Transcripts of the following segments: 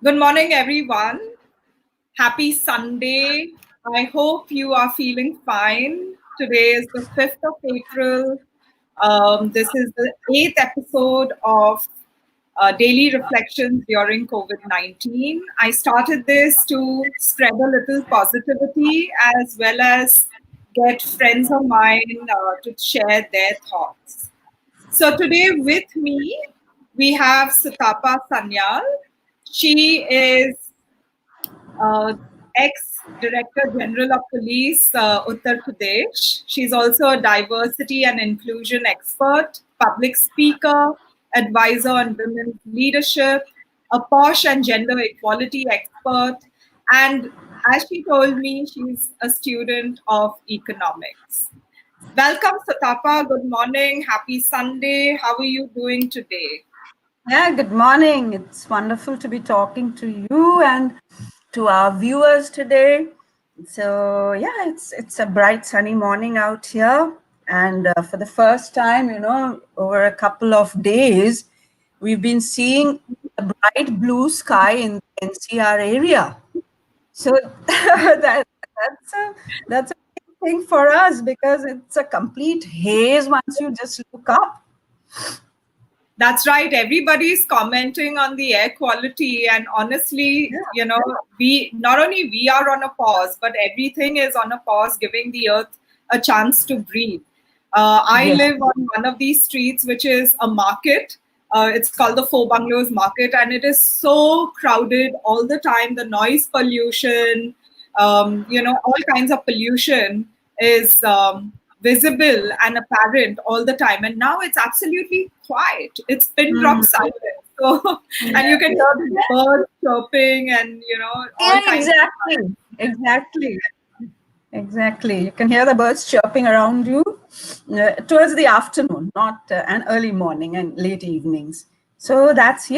Good morning, everyone. Happy Sunday. I hope you are feeling fine. Today is the 5th of April. This is the 8th episode of Daily Reflections during COVID-19. I started this to spread a little positivity as well as get friends of mine to share their thoughts. So today with me, we have Sutapa Sanyal. She is uh, ex-Director General of Police, Uttar Pradesh. She's also a diversity and inclusion expert, public speaker, advisor on women's leadership, a posh and gender equality expert, and as she told me, she's a student of economics. Welcome, Sutapa. Good morning. Happy Sunday. How are you doing today? Yeah, good morning. It's wonderful to be talking to you and to our viewers today. So yeah, it's a bright sunny morning out here, and for the first time, over a couple of days, we've been seeing a bright blue sky in the NCR area. So that's a big thing for us because it's a complete haze once you just look up. That's right. Everybody's commenting on the air quality, and honestly, we not only we are on a pause, but everything is on a pause, giving the earth a chance to breathe. I Yes. live on one of these streets, which is a market. It's called the Four Bungalows Market, and it is so crowded all the time. The noise pollution, all kinds of pollution is visible and apparent all the time. And now it's absolutely quiet. It's pin drop Mm. silent. So, and you can hear the birds chirping and, all Yeah, kinds of. exactly. You can hear the birds chirping around you towards the afternoon, not an early morning and late evenings. So that's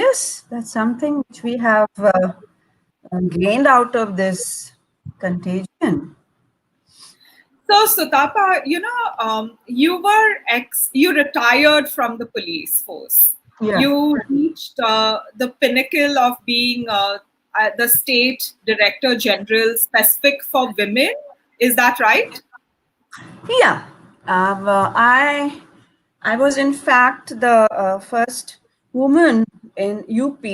something which we have gained out of this contagion. So, Sutapa, you retired from the police force. Yeah. You reached the pinnacle of being the state director general specific for women. Is that right? Yeah. I was in fact the first woman in UP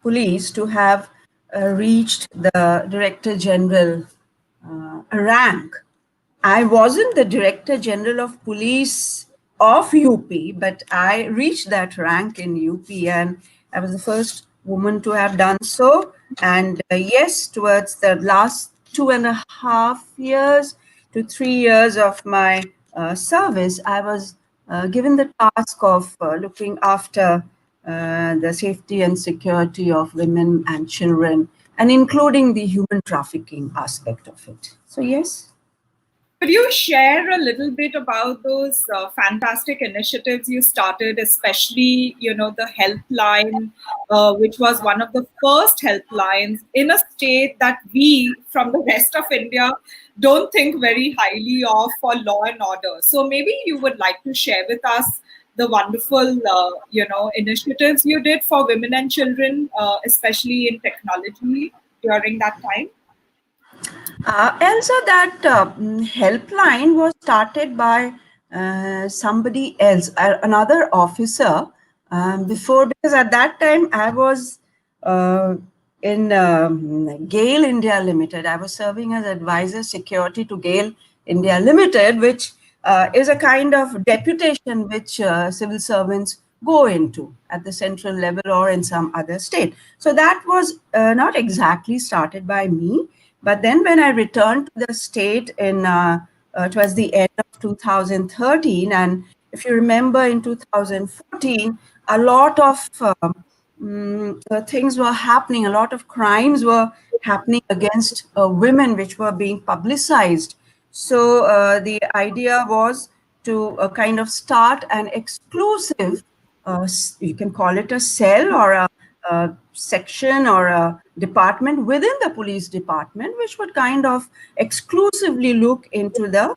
police to have reached the Director General rank. I wasn't the Director General of Police of UP, but I reached that rank in UP, and I was the first woman to have done so. And yes, towards the last 2.5 years to 3 years of my service, I was given the task of looking after the safety and security of women and children, and including the human trafficking aspect of it. So, yes. Could you share a little bit about those fantastic initiatives you started, especially, the helpline, which was one of the first helplines in a state that we, from the rest of India, don't think very highly of for law and order. So maybe you would like to share with us the wonderful, initiatives you did for women and children, especially in technology during that time. Also, that helpline was started by somebody else, another officer, before, because at that time I was in GAIL India Limited. I was serving as advisor security to GAIL India Limited, which is a kind of deputation which civil servants go into at the central level or in some other state. So that was not exactly started by me. But then when I returned to the state towards the end of 2013, and if you remember in 2014, a lot of things were happening, a lot of crimes were happening against women, which were being publicized. So the idea was to kind of start an exclusive, you can call it a cell or a section or a department within the police department, which would kind of exclusively look into the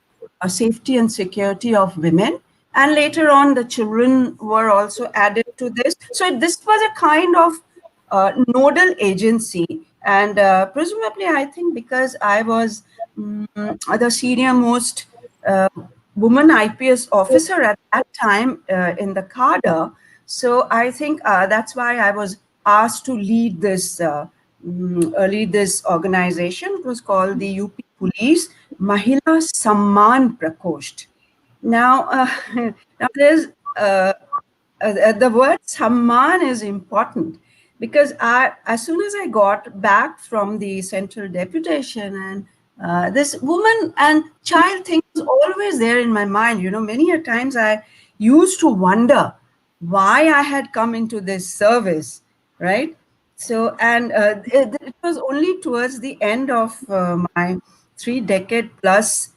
safety and security of women. And later on, the children were also added to this. So this was a kind of nodal agency. And presumably, I think because I was the senior most uh, woman IPS officer at that time in the cadre, so I think that's why I was asked to lead this organization. It was called the UP Police Mahila Samman Prakosht. Now, now there's the word Samman is important because as soon as I got back from the central deputation, and this woman and child thing was always there in my mind. Many a times I used to wonder why I had come into this service, right? So, and it was only towards the end of my 3 decade plus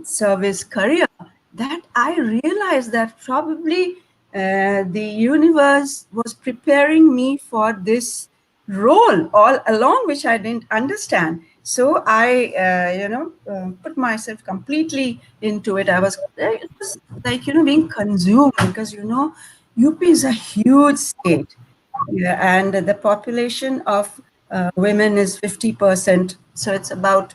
service career that I realized that probably the universe was preparing me for this role all along, which I didn't understand. So I, put myself completely into it. It was like, being consumed because, UP is a huge state. Yeah, and the population of women is 50%. So it's about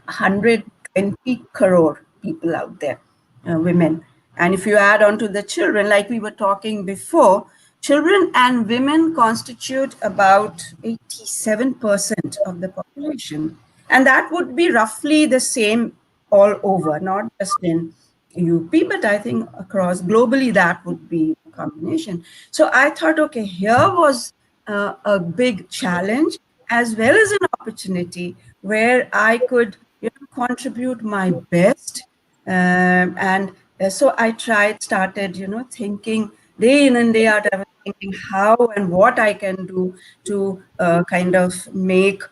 120 crore people out there, women. And if you add on to the children, like we were talking before, children and women constitute about 87% of the population. And that would be roughly the same all over, not just in UP, but I think across globally, that would be a combination. So I thought, okay, here was a big challenge as well as an opportunity where I could contribute my best. And so I started, thinking day in and day out. I was thinking how and what I can do to kind of make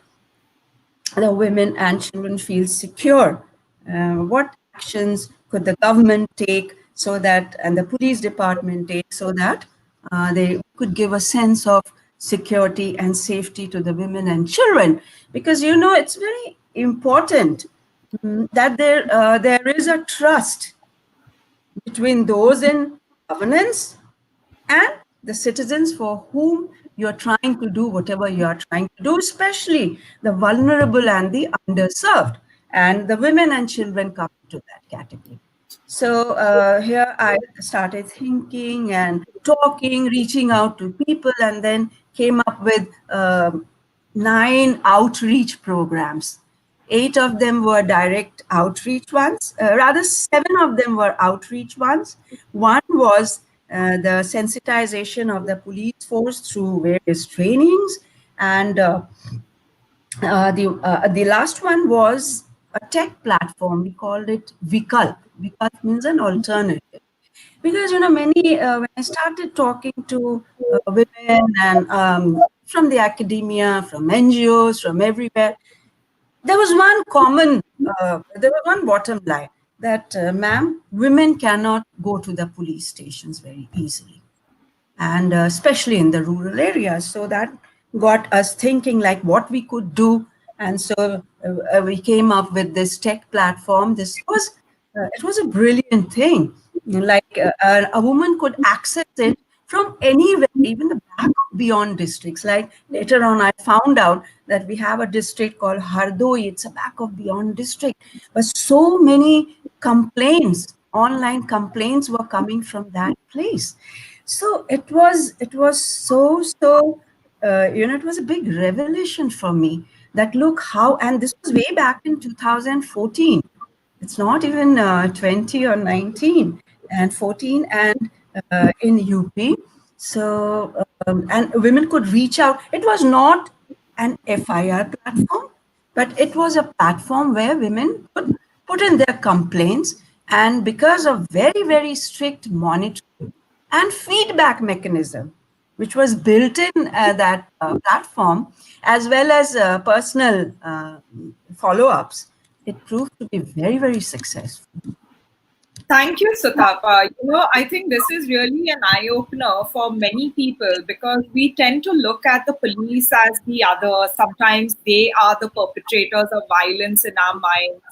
the women and children feel secure. What actions could the government take so that, and the police department take so that they could give a sense of security and safety to the women and children? Because, it's very important that there is a trust between those in governance and the citizens for whom you're trying to do whatever you are trying to do, especially the vulnerable and the underserved. And the women and children come to that category. So here I started thinking and talking, reaching out to people, and then came up with 9 outreach programs. 8 of them were direct outreach ones, rather 7 of them were outreach ones. One was the sensitization of the police force through various trainings, and the last one was a tech platform. We called it Vikalp. Vikalp means an alternative. Because, many, when I started talking to women and from the academia, from NGOs, from everywhere, there was one bottom line that, ma'am, women cannot go to the police stations very easily, and especially in the rural areas. So that got us thinking like what we could do. And so we came up with this tech platform. It was a brilliant thing. Like a woman could access it from anywhere, even the back of beyond districts. Like later on, I found out that we have a district called Hardoi. It's a back of beyond district. But so many online complaints were coming from that place. So it was it was a big revelation for me that look how, and this was way back in 2014. It's not even 20 or 19 and 14 and in UP. So, and women could reach out. It was not an FIR platform, but it was a platform where women could put in their complaints. And because of very, very strict monitoring and feedback mechanism, which was built in that platform, as well as personal follow-ups, it proved to be very, very successful. Thank you, Sutapa. I think this is really an eye opener for many people because we tend to look at the police as the other. Sometimes they are the perpetrators of violence in our minds.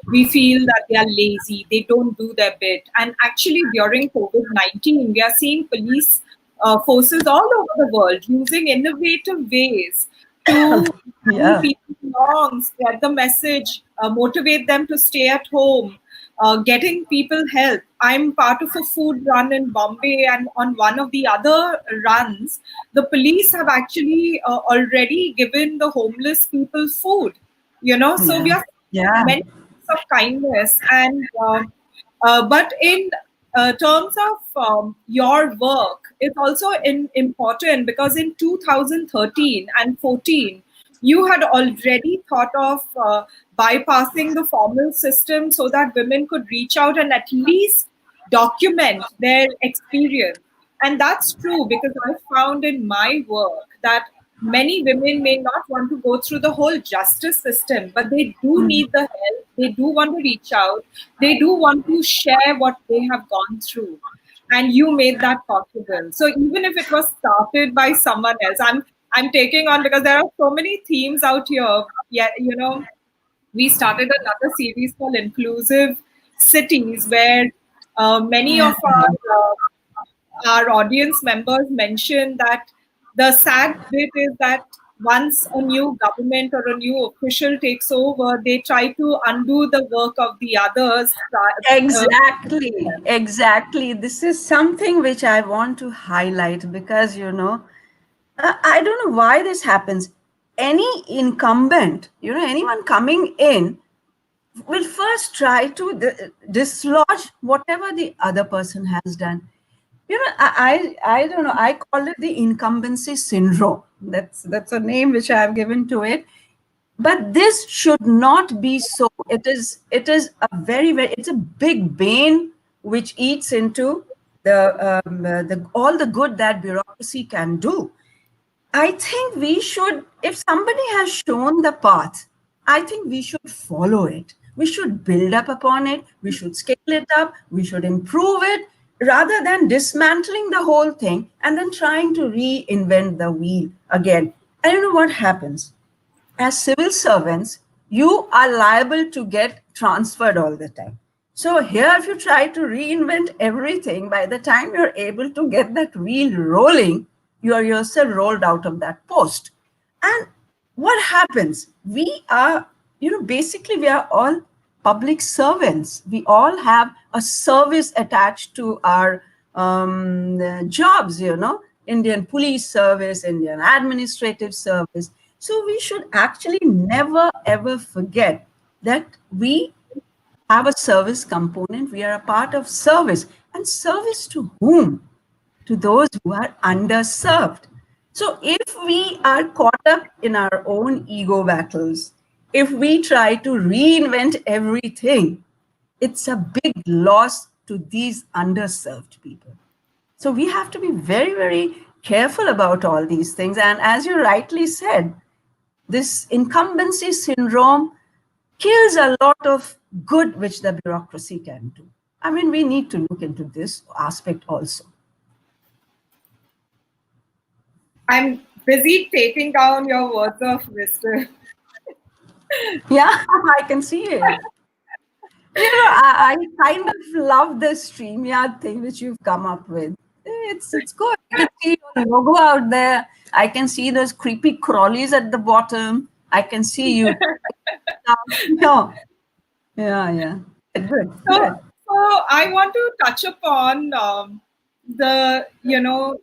We feel that they are lazy, they don't do their bit. And actually, during COVID-19, we are seeing police forces all over the world using innovative ways to rally Yeah. people along, spread the message, motivate them to stay at home, getting people help. I'm part of a food run in Bombay, and on one of the other runs, the police have actually already given the homeless people food. So we Yeah. are Yeah. many acts of kindness, and but in terms of your work, it's also important because in 2013 and 14, you had already thought of bypassing the formal system so that women could reach out and at least document their experience. And that's true because I found in my work that many women may not want to go through the whole justice system, but they do need the help. They do want to reach out. They do want to share what they have gone through. And you made that possible. So even if it was started by someone else, I'm taking on because there are so many themes out here. Yeah, we started another series called Inclusive Cities, where many Yeah. of our audience members mentioned that the sad bit is that once a new government or a new official takes over, they try to undo the work of the others. Exactly, exactly. This is something which I want to highlight because, I don't know why this happens. Any incumbent, anyone coming in will first try to dislodge whatever the other person has done. I don't know. I call it the incumbency syndrome. That's a name which I have given to it. But this should not be so. It is a very it's a big bane which eats into the all the good that bureaucracy can do. I think we should, if somebody has shown the path, I think we should follow it. We should build up upon it. We should scale it up. We should improve it rather than dismantling the whole thing and then trying to reinvent the wheel again. I don't know what happens. As civil servants, you are liable to get transferred all the time. So here, if you try to reinvent everything, by the time you're able to get that wheel rolling, you are yourself rolled out of that post. And what happens? We are, basically, we are all public servants. We all have a service attached to our jobs, Indian police service, Indian administrative service. So we should actually never ever forget that we have a service component. We are a part of service. And service to whom? To those who are underserved. So if we are caught up in our own ego battles, if we try to reinvent everything, it's a big loss to these underserved people. So we have to be very, very careful about all these things. And as you rightly said, this incumbency syndrome kills a lot of good which the bureaucracy can do. I mean, we need to look into this aspect also. I'm busy taking down your words of wisdom. Yeah, I can see it. I kind of love the StreamYard thing which you've come up with. It's good. I can see your logo out there. I can see those creepy crawlies at the bottom. I can see you. No. Yeah. Good. So, so I want to touch upon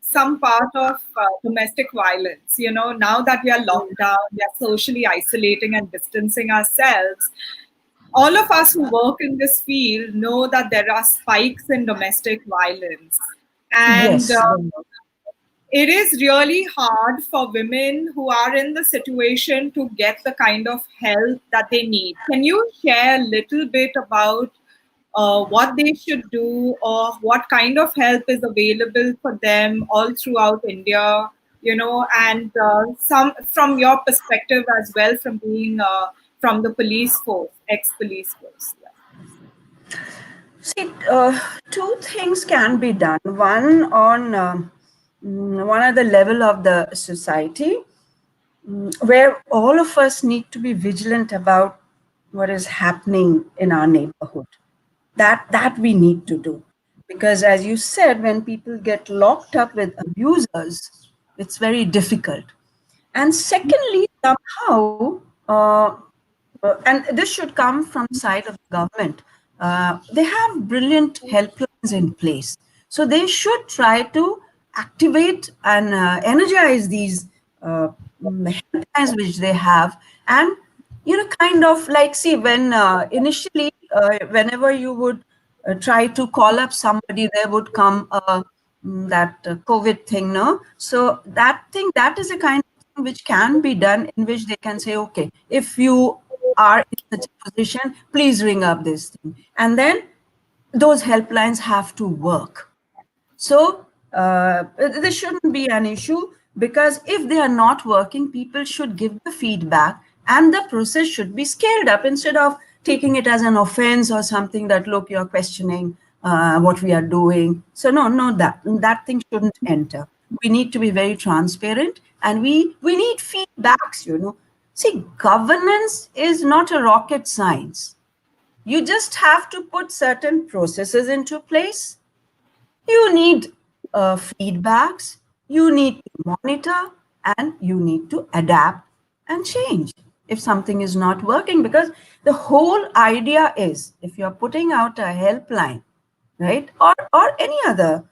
some part of domestic violence. Now that we are locked down, we are socially isolating and distancing ourselves. All of us who work in this field know that there are spikes in domestic violence, and Yes. it is really hard for women who are in the situation to get the kind of help that they need. Can you share a little bit about what they should do or what kind of help is available for them all throughout India, and some from your perspective as well, from being from the police force, ex-police force. Yeah. See, two things can be done. One at the level of the society, where all of us need to be vigilant about what is happening in our neighborhood. That we need to do. because as you said, when people get locked up with abusers, it's very difficult. And secondly, somehow, and this should come from the side of the government, they have brilliant helplines in place. So they should try to activate and energize these helplines which they have. And, kind of like, see, when initially, whenever you would try to call up somebody, there would come that COVID thing, no? So that thing, that is a kind of thing which can be done, in which they can say, okay, if you are in such a position, please ring up this thing. And then those helplines have to work. So this shouldn't be an issue, because if they are not working, people should give the feedback and the process should be scaled up, instead of taking it as an offense or something that, look, you're questioning what we are doing. So no, that thing shouldn't enter. We need to be very transparent, and we need feedbacks. See, governance is not a rocket science. You just have to put certain processes into place. You need feedbacks, you need to monitor, and you need to adapt and change if something is not working. Because the whole idea is, if you're putting out a helpline, right, or any other,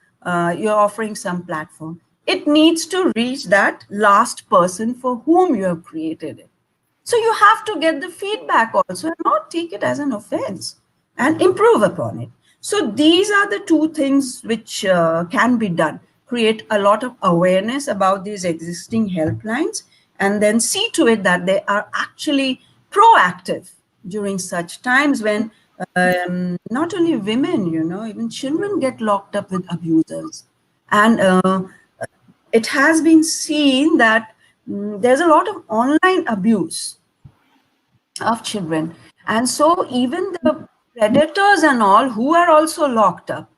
you're offering some platform, it needs to reach that last person for whom you have created it. So you have to get the feedback also, and not take it as an offense, and improve upon it. So these are the two things which can be done. Create a lot of awareness about these existing helplines, and then see to it that they are actually proactive during such times when not only women, even children get locked up with abusers. And it has been seen that there's a lot of online abuse of children. And so even the predators and all, who are also locked up.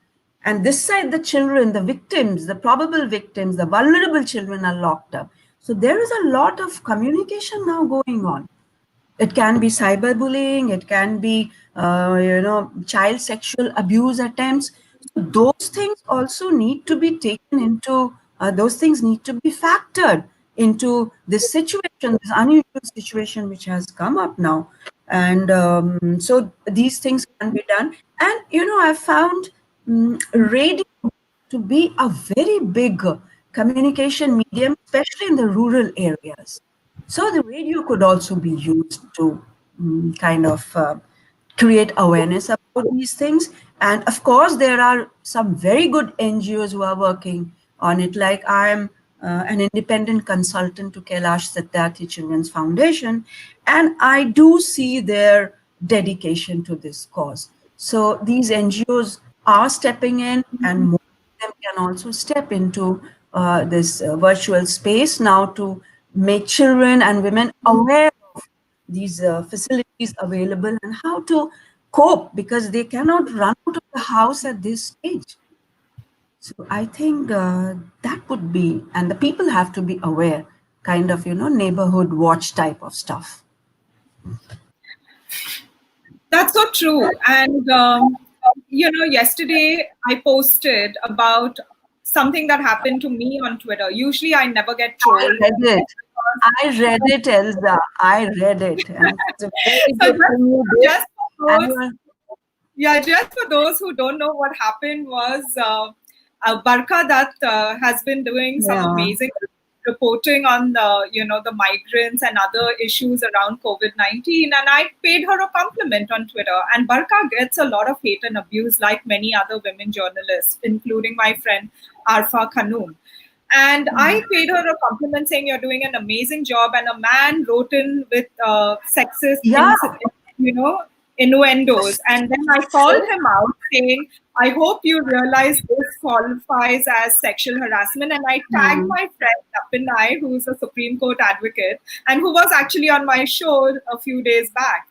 And this side, the children, the victims, the probable victims, the vulnerable children are locked up. So there is a lot of communication now going on. It can be cyberbullying, it can be, child sexual abuse attempts. So those things also need to be taken into, those things need to be factored into this situation, this unusual situation which has come up now. And so these things can be done. And, I found radio to be a very big communication medium, especially in the rural areas. So the radio could also be used to kind of create awareness about these things. And of course, there are some very good NGOs who are working on it. Like I'm an independent consultant to Kailash Satyarthi Children's Foundation, and I do see their dedication to this cause. So these NGOs are stepping in, and more of them can also step into this virtual space now to make children and women aware of these facilities available and how to cope, because they cannot run out of the house at this stage. So I think that would be, and the people have to be aware, kind of, neighborhood watch type of stuff. That's so true. And, yesterday I posted about something that happened to me on Twitter. Usually I never get trolled. I read it, Elsa. I read it. And it's a very So good thing you did. just for those, just for those who don't know, what happened was Barkha that has been doing some amazing reporting on the migrants and other issues around COVID-19, and I paid her a compliment on Twitter. And Barkha gets a lot of hate and abuse, like many other women journalists, including my friend Arfa Khanum. And I paid her a compliment saying, "You're doing an amazing job." And a man wrote in with sexist, innuendos. And then I called him out saying, "I hope you realize this qualifies as sexual harassment." And I tagged my friend Tapinai, who's a Supreme Court advocate and who was actually on my show a few days back.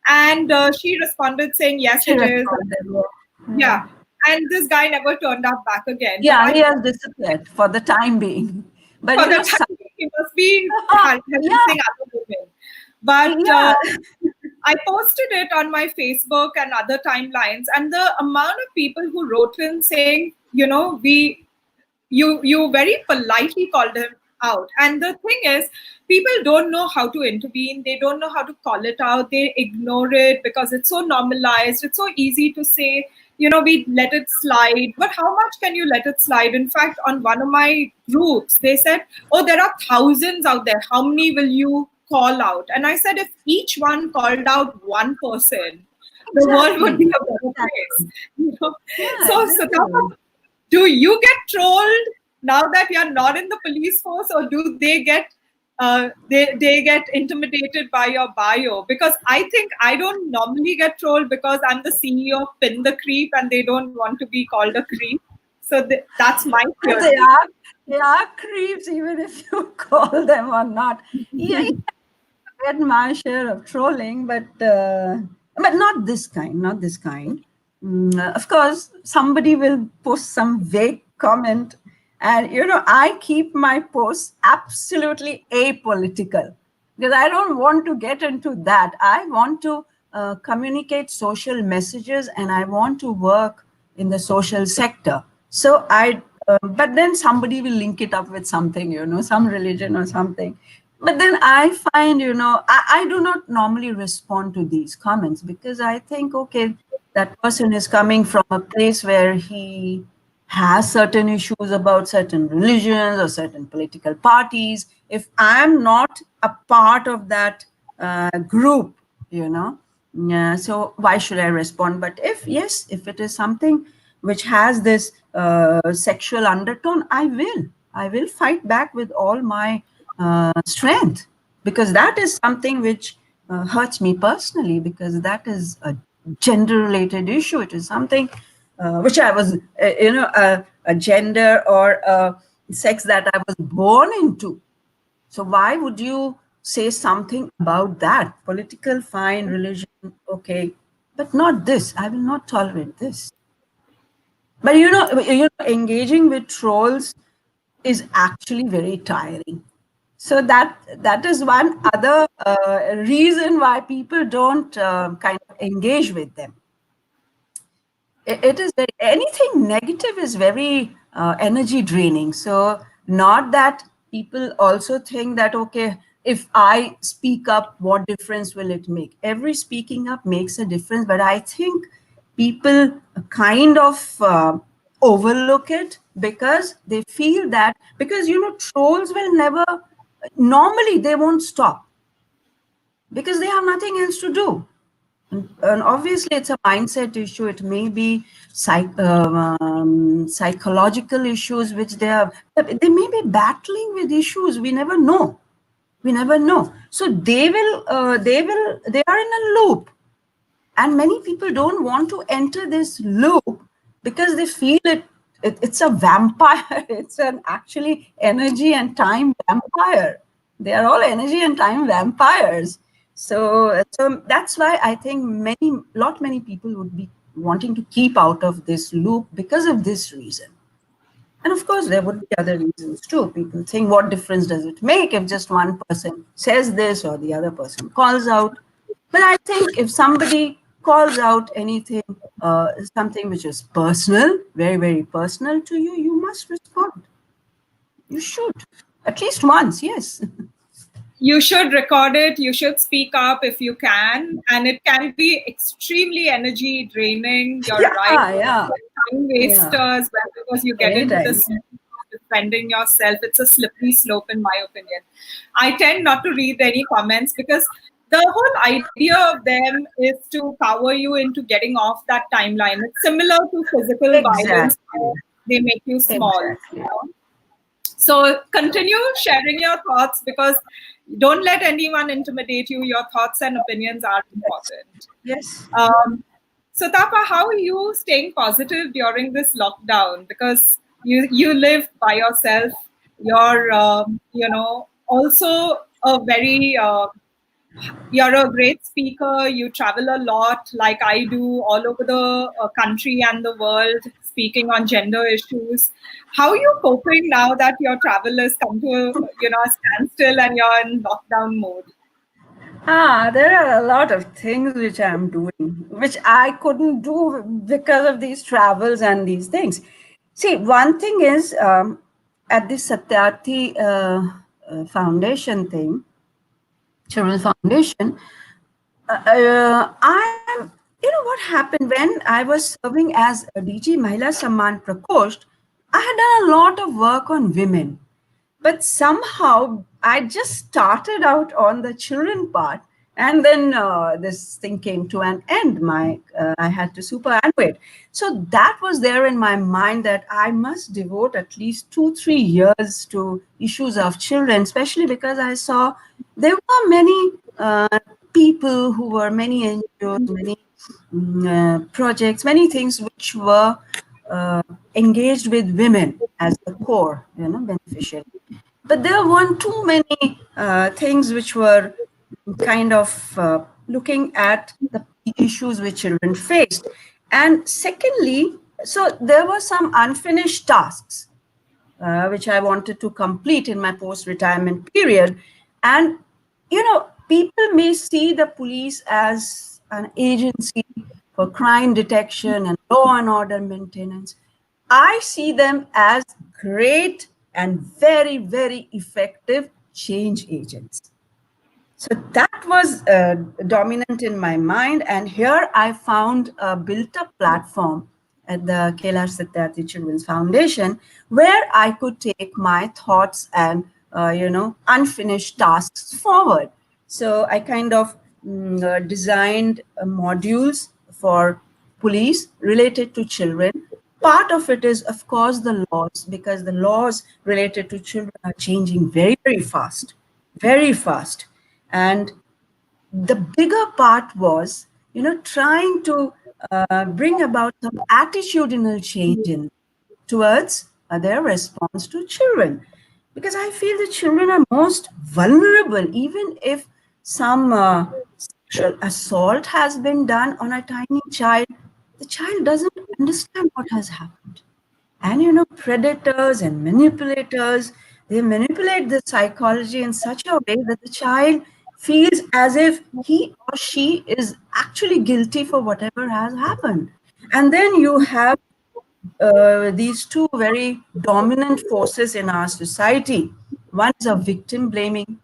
And she responded saying, "Yes, it is." Yeah. And this guy never turned up back again. Yeah, he has disappeared for the time being. But for the time being, he must be harassing other women. But I posted it on my Facebook and other timelines, and the amount of people who wrote in saying, you very politely called him out. And the thing is, people don't know how to intervene. They don't know how to call it out. They ignore it because it's so normalized. It's so easy to say, we let it slide. But how much can you let it slide? In fact, on one of my groups, they said, oh, there are thousands out there. How many will you call out? And I said, if each one called out one person, the world would be a better place. So, Sutapa, do you get trolled now that you're not in the police force, or do they get they get intimidated by your bio? Because I think I don't normally get trolled because I'm the CEO of Pin the Creep, and they don't want to be called a creep. So that's my theory. They are creeps, even if you call them or not. Yeah, I get my share of trolling, but not this kind. Not this kind. Of course, somebody will post some vague comment, and I keep my posts absolutely apolitical because I don't want to get into that. I want to communicate social messages, and I want to work in the social sector. So but then somebody will link it up with something, some religion or something. But then I find, I do not normally respond to these comments because I think, okay, that person is coming from a place where he has certain issues about certain religions or certain political parties. If I'm not a part of that group, so why should I respond? But if it is something which has this sexual undertone, I will fight back with all my strength, because that is something which hurts me personally, because that is a gender related issue. It is something which I was, a gender or a sex that I was born into. So why would you say something about that? Political, fine, religion, okay, but not this. I will not tolerate this. But engaging with trolls is actually very tiring. So that is one other reason why people don't kind of engage with them. It is anything negative is very energy draining. So not that people also think that, okay, if I speak up, what difference will it make? Every speaking up makes a difference, but I think people kind of overlook it because they feel that, because trolls will never, normally they won't stop because they have nothing else to do. And obviously it's a mindset issue. It may be psychological issues which they may be battling with issues. We never know. So they are in a loop, and many people don't want to enter this loop because they feel it's a vampire. It's an actually energy and time vampire. They are all energy and time vampires. So that's why I think many people would be wanting to keep out of this loop because of this reason. And of course, there would be other reasons too. People think, what difference does it make if just one person says this or the other person calls out? But I think if somebody calls out anything, something which is personal, very, very personal to you, you must respond. You should, at least once, yes. You should record it. You should speak up if you can, and it can be extremely energy draining. You're right. Yeah. Time wasters, because you get into this defending yourself. It's a slippery slope, in my opinion. I tend not to read any comments because the whole idea of them is to cover you into getting off that timeline. It's similar to physical violence. They make you small. So continue sharing your thoughts, because don't let anyone intimidate you. Your thoughts and opinions are important. Yes. Sutapa, how are you staying positive during this lockdown? Because you live by yourself. You're also a very you're a great speaker. You travel a lot, like I do, all over the country and the world, speaking on gender issues. How are you coping now that your travel has come to a standstill and you're in lockdown mode? There are a lot of things which I'm doing, which I couldn't do because of these travels and these things. See, one thing is at the Satyarthi Foundation thing, Children's Foundation, what happened when I was serving as a DG Mahila Samman Prakost, I had done a lot of work on women. But somehow I just started out on the children part, and then this thing came to an end. I had to superannuate. So that was there in my mind that I must devote at least 2-3 years to issues of children, especially because I saw there were many people who were many NGOs, many projects, many things which were engaged with women as the core, beneficiary. But there weren't too many things which were kind of looking at the issues which children faced. And secondly, so there were some unfinished tasks which I wanted to complete in my post-retirement period. And, people may see the police as an agency for crime detection and law and order maintenance. I see them as great and very, very effective change agents. So that was dominant in my mind. And here I found a built up platform at the Kailash Satyarthi Children's Foundation where I could take my thoughts and, unfinished tasks forward. So I kind of designed modules for police related to children. Part of it is, of course, the laws, because the laws related to children are changing very, very fast, very fast. And the bigger part was, trying to bring about some attitudinal change towards their response to children. Because I feel the children are most vulnerable, even if some sexual assault has been done on a tiny child, the child doesn't understand what has happened. And predators and manipulators, they manipulate the psychology in such a way that the child feels as if he or she is actually guilty for whatever has happened. And then you have these two very dominant forces in our society. One is of victim blaming,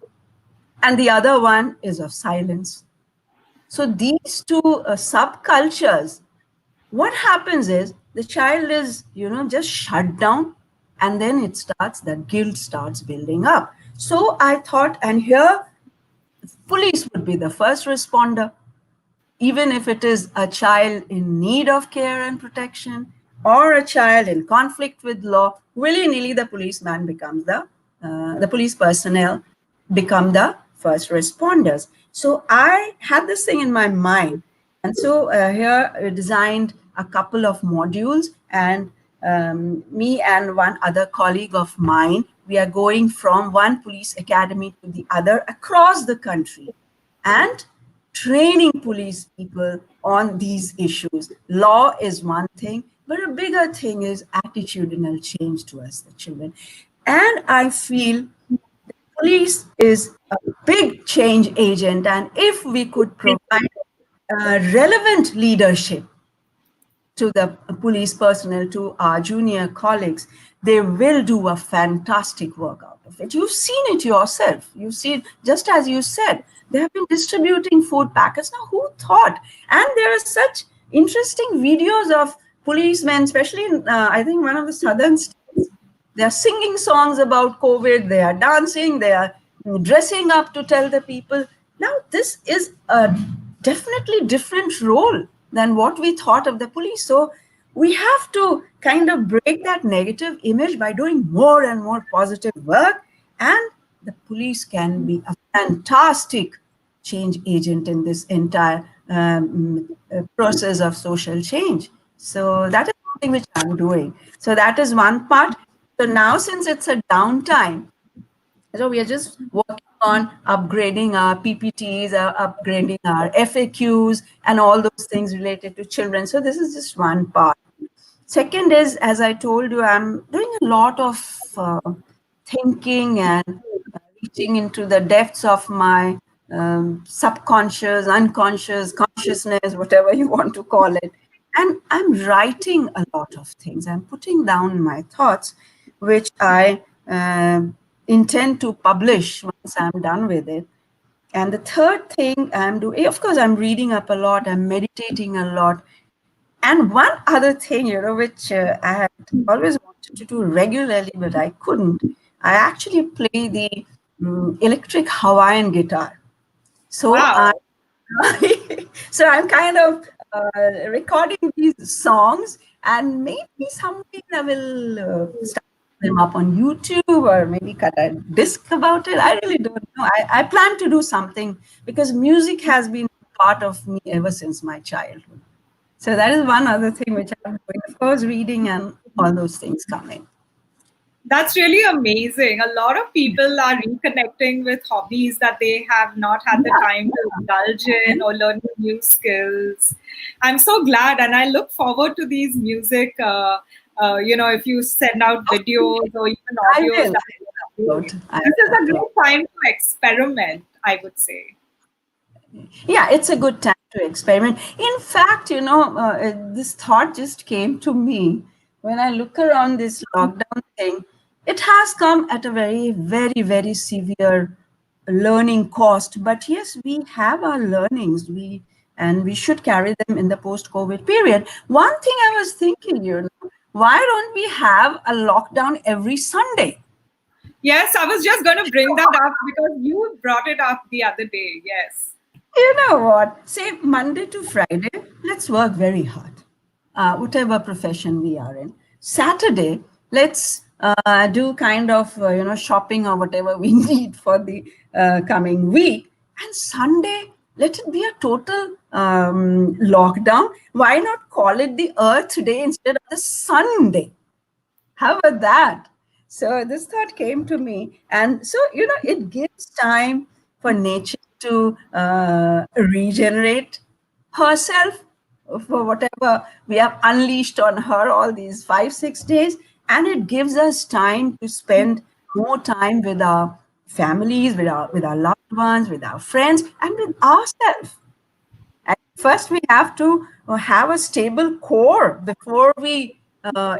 and the other one is of silence. So these two subcultures, what happens is the child is, just shut down, and then that guilt starts building up. So I thought, and here police would be the first responder, even if it is a child in need of care and protection or a child in conflict with law. Willy-nilly the policeman becomes the police personnel become the first responders. So I had this thing in my mind, and so here I designed a couple of modules, and me and one other colleague of mine, we are going from one police academy to the other across the country and training police people on these issues. Law is one thing, but a bigger thing is attitudinal change towards the children. And I feel police is a big change agent, and if we could provide relevant leadership to the police personnel, to our junior colleagues, they will do a fantastic work out of it. You've seen it yourself. You've seen, just as you said, they have been distributing food packets. Now, who thought? And there are such interesting videos of policemen, especially in, I think, one of the southern states. They are singing songs about COVID. They are dancing. They are dressing up to tell the people. Now, this is a definitely different role than what we thought of the police. So we have to kind of break that negative image by doing more and more positive work. And the police can be a fantastic change agent in this entire process of social change. So that is something which I'm doing. So that is one part. So now, since it's a downtime, so we are just working on upgrading our PPTs, upgrading our FAQs, and all those things related to children. So this is just one part. Second is, as I told you, I'm doing a lot of thinking and reaching into the depths of my subconscious, unconscious, consciousness, whatever you want to call it. And I'm writing a lot of things. I'm putting down my thoughts, which I intend to publish once I'm done with it. And the third thing I'm doing, of course, I'm reading up a lot, I'm meditating a lot. And one other thing, which I had always wanted to do regularly, but I couldn't, I actually play the electric Hawaiian guitar. So I, Wow. so I'm kind of recording these songs, and maybe someday I will start them up on YouTube, or maybe cut a disc about it. I really don't know. I plan to do something, because music has been part of me ever since my childhood. So that is one other thing which I'm doing. Of course, reading and all those things come in. That's really amazing. A lot of people are reconnecting with hobbies that they have not had the time to indulge Yeah. in or learn new skills. I'm so glad, and I look forward to these music. If you send out videos or even I audios, will. that I this is will a upload. great time to experiment, I would say. Yeah, it's a good time to experiment. In fact, this thought just came to me when I look around this lockdown thing. It has come at a very, very, very severe learning cost. But yes, we have our learnings. We should carry them in the post-COVID period. One thing I was thinking, why don't we have a lockdown every Sunday? Yes, I was just going to bring that up because you brought it up the other day. Yes. You know what? Say Monday to Friday, let's work very hard, whatever profession we are in. Saturday, let's do kind of shopping or whatever we need for the coming week. And Sunday, let it be a total lockdown. Why not call it the Earth Day instead of the Sunday? How about that? So this thought came to me, and so it gives time for nature to regenerate herself for whatever we have unleashed on her all these 5 6 days, and it gives us time to spend more time with our families, with our loved ones, with our friends, and with ourselves. And first, we have to have a stable core before we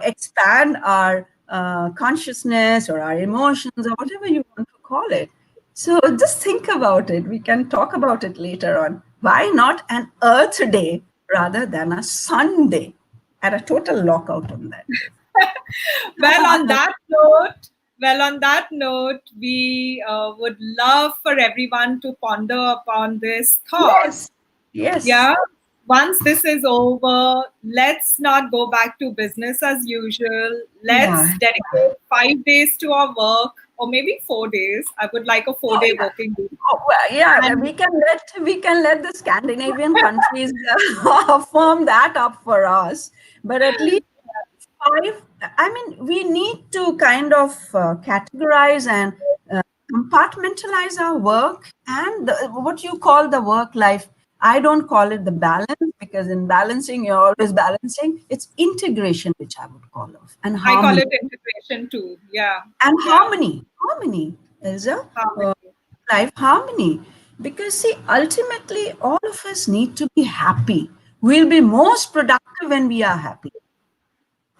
expand our consciousness or our emotions or whatever you want to call it. So just think about it. We can talk about it later on. Why not an Earth Day rather than a Sunday? And a total lockout on that day. Well, on that note, we would love for everyone to ponder upon this thought. Yes. Yes. Yeah. Once this is over, let's not go back to business as usual. Let's Yeah. dedicate 5 days to our work, or maybe 4 days. I would like a Oh, 4 day yeah. working week. Oh, well, yeah, And we can let the Scandinavian countries firm that up for us. But at least five. I mean, we need to kind of categorize and compartmentalize our work and what you call the work life. I don't call it the balance, because in balancing you're always balancing. It's integration, which I would call of, and I call harmony. it integration too. Yeah. And Yeah. harmony is a Harmony. life harmony, because see, ultimately all of us need to be happy. We'll be most productive when we are happy,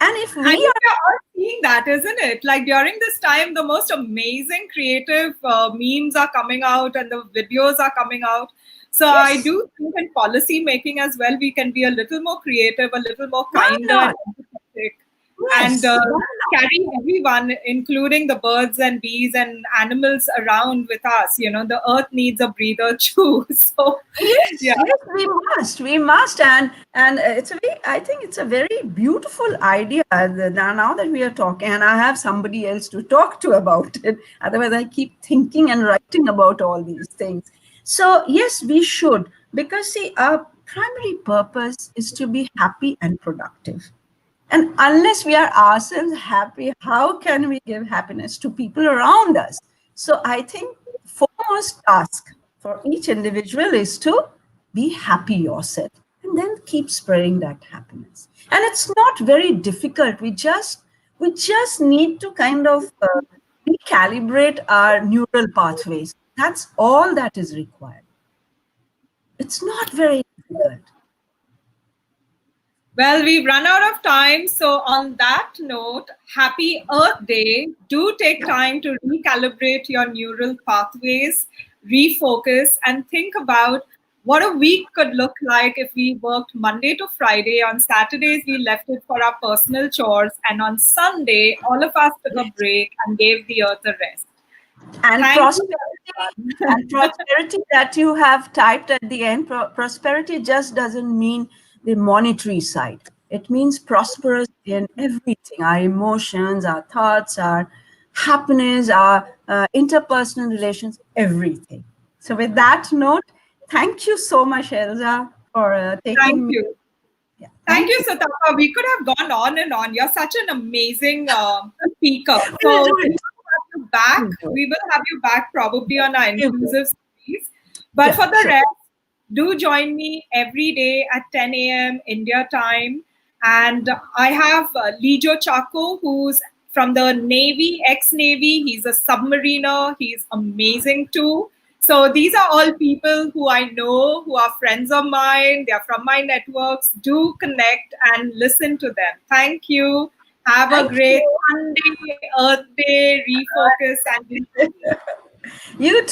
and if I we think are, we're all seeing that, isn't it? Like during this time, the most amazing creative memes are coming out and the videos are coming out. So I yes, do think in policy making as well, we can be a little more creative, a little more why kinder and not? empathetic, and Yes, why not? carry everyone, including the birds and bees and animals around with us. The earth needs a breather too. So, Yes, yeah. yes, we must, and it's a very, I think it's a very beautiful idea. Now that we are talking, and I have somebody else to talk to about it. Otherwise, I keep thinking and writing about all these things. So yes, we should, because see, our primary purpose is to be happy and productive. And unless we are ourselves happy, how can we give happiness to people around us? So I think foremost task for each individual is to be happy yourself, and then keep spreading that happiness. And it's not very difficult. We just need to kind of recalibrate our neural pathways. That's all that is required. It's not very difficult. Well, we've run out of time. So, on that note, happy Earth Day. Do take time to recalibrate your neural pathways, refocus, and think about what a week could look like if we worked Monday to Friday. On Saturdays, we left it for our personal chores. And on Sunday, all of us took a break and gave the earth a rest. And Thank you, prosperity, everyone. and prosperity that you have typed at the end, prosperity just doesn't mean the monetary side. It means prosperous in everything, our emotions, our thoughts, our happiness, our interpersonal relations, everything. So with that note, thank you so much, Elsa, for Thank taking me. you. Yeah, Thank thank you, you. Sutapa. We could have gone on and on. You're such an amazing speaker. We'll So do we it. will have you back. We'll do it. We will have you back probably on our We will. inclusive series. But Yeah, for the sure. rest, do join me every day at 10 a.m. India time. And I have Lijo Chaco, who's from the Navy, ex-Navy. He's a submariner. He's amazing too. So these are all people who I know, who are friends of mine. They are from my networks. Do connect and listen to them. Thank you. Have a Thank great you. Sunday, Earth Day, refocus, and be happy. You too.